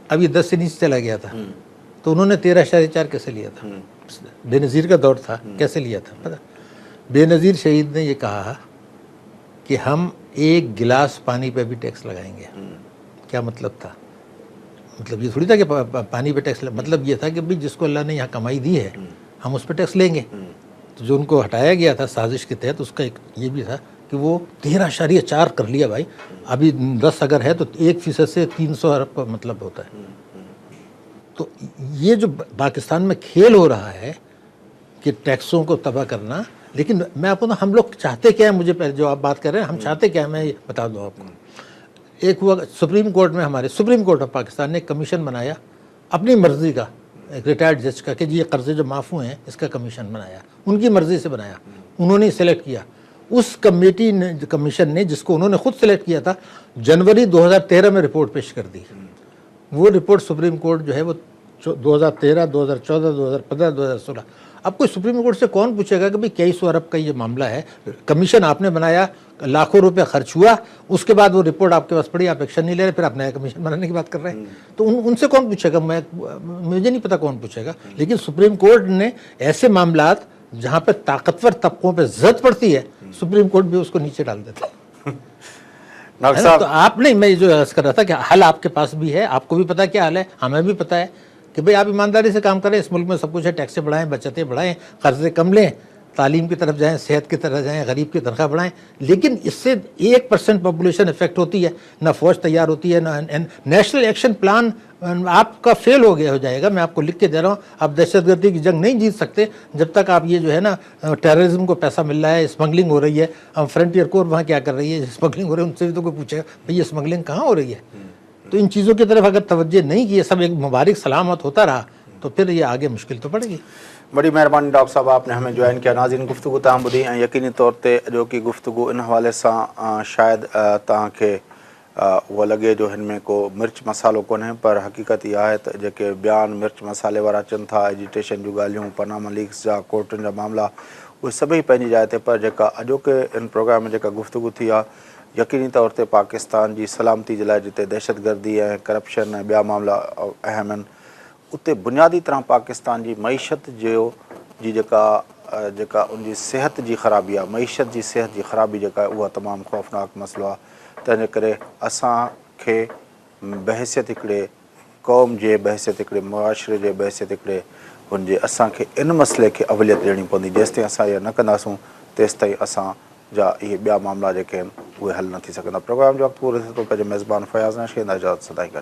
अब ये 10 से नीचे चला गया था, तो उन्होंने 13.4 कैसे लिया था? बेनज़ीर का दौर था, कैसे लिया था पता? बेनज़ीर शहीद ने ये कहा कि हम एक गिलास पानी पे भी टैक्स लगाएंगे। क्या मतलब था? मतलब ये थोड़ी था कि पानी पे टैक्स, मतलब ये था कि भाई जिसको अल्लाह ने यहाँ कमाई दी है हम उस पर टैक्स लेंगे। तो जो उनको हटाया गया था साजिश के तहत, उसका एक ये भी था कि वो 13.4 कर लिया भाई। अभी 10 अगर है तो 1% से 300 अरब का मतलब होता है। तो ये जो पाकिस्तान में खेल हो रहा है कि टैक्सों को तबाह करना, लेकिन मैं आपको हम लोग चाहते क्या है, मुझे पहले जो आप बात कर रहे हैं हम चाहते क्या है मैं बता दूँ आपको। एक हुआ सुप्रीम कोर्ट में, हमारे सुप्रीम कोर्ट ऑफ पाकिस्तान ने कमीशन बनाया अपनी मर्जी का, एक रिटायर्ड जज का, कि ये कर्जे जो माफ़ हुए हैं इसका कमीशन बनाया, उनकी मर्ज़ी से बनाया, उन्होंने सेलेक्ट किया। उस कमेटी ने, कमीशन ने, जिसको उन्होंने खुद सेलेक्ट किया था, जनवरी 2013 में रिपोर्ट पेश कर दी। वो रिपोर्ट सुप्रीम कोर्ट जो है वो 2013, 2014, 2015, 2016। अब कोई सुप्रीम कोर्ट से कौन पूछेगा कि भाई कई सौ अरब का ये मामला है, कमीशन आपने बनाया, लाखों रुपए खर्च हुआ, उसके बाद वो रिपोर्ट आपके पास पड़ी, आप एक्शन नहीं ले रहे, फिर आप नया कमीशन बनाने की बात कर रहे हैं। तो उनसे कौन पूछेगा? मुझे नहीं पता कौन पूछेगा। लेकिन सुप्रीम कोर्ट ने ऐसे मामलात जहाँ पे ताकतवर तबकों पे जद पड़ती है, सुप्रीम कोर्ट भी उसको नीचे डाल देता है। तो आप नहीं, मैं जो अर्ज कर रहा था कि हल आपके पास भी है, आपको भी पता क्या हाल है, हमें भी पता है कि भाई आप ईमानदारी से काम करें, इस मुल्क में सब कुछ है, टैक्सें बढ़ाएं, बचतें बढ़ाएं, कर्जे कम लें, तालीम की तरफ जाएं, सेहत की तरफ जाएं, गरीब की तनख्वाह बढ़ाएं। लेकिन इससे 1% पॉपुलेशन इफेक्ट होती है, ना फौज तैयार होती है, ना नेशनल एक्शन प्लान आपका फेल हो गया हो जाएगा। मैं आपको लिख के दे रहा हूँ, आप दहशतगर्दी की जंग नहीं जीत सकते जब तक आप ये जो है ना टेररिज्म को पैसा मिल रहा है, स्मगलिंग हो रही है। हम फ्रंटियर कोर वहाँ क्या कर रही है, स्मगलिंग हो रही है, उनसे भी तो कोई पूछेगा भाई ये स्मगलिंग कहाँ हो रही है। तो इन चीज़ों की तरफ अगर तवज्जो नहीं की, सब एक मुबारक सलामत होता रहा, तो फिर ये आगे मुश्किल तो पड़ेगी। बड़ी मेहरबानी डॉक्टर साहब, आपने हमें ज्वाइन किया। नाज़रीन, गुफ्तगू तव्हां ॿुधी ऐं यकीनी तौर ते जो कि गुफ्तगू इन हवाले सां शायद तव्हांखे उहो लॻे जो हिन में को मिर्च मसालो कोन्हे, पर हक़ीक़त इहा आहे त जेके बयान मिर्च मसाले वारा अचनि था, एजिटेशन जूं ॻाल्हियूं, पनामा लीक्स जा कोर्टुनि जा मामला, उहे सभई पंहिंजी जाइ ते, पर जेका अॼोके इन प्रोग्राम में जेका गुफ्तगू थी आहे, यकीनी तौर ते पाकिस्तान जी सलामती जे लाइ जिते दहशतगर्दी ऐं करप्शन ऐं ॿिया मामला अहम आहिनि, उते बुनियादी तरह पाकिस्तान जी मईशत जी जेका उनजी सिहत जी ख़राबी आहे, मईशत जी सिहत जी ख़राबी जेका आहे, उहा तमामु ख़ौफ़नाक मसइलो आहे। तंहिंजे करे असांखे बहसियत हिकिड़े क़ौम जे बहसियत, हिकिड़े मुआशिरे जे बहसियत, हिकिड़े हुनजे असांखे इन मसइले खे अवलियत ॾियणी पवंदी। जेसिताईं असां इहा न कंदासूं तेसिताईं असांजा इहे ॿिया मामला जेके आहिनि उहे हल न थी सघंदा। प्रोग्राम जो वक़्तु पूरो थिए थो। पंहिंजे मेज़बान फयाज़ नाश खे इजाज़त सदाईं गॾु।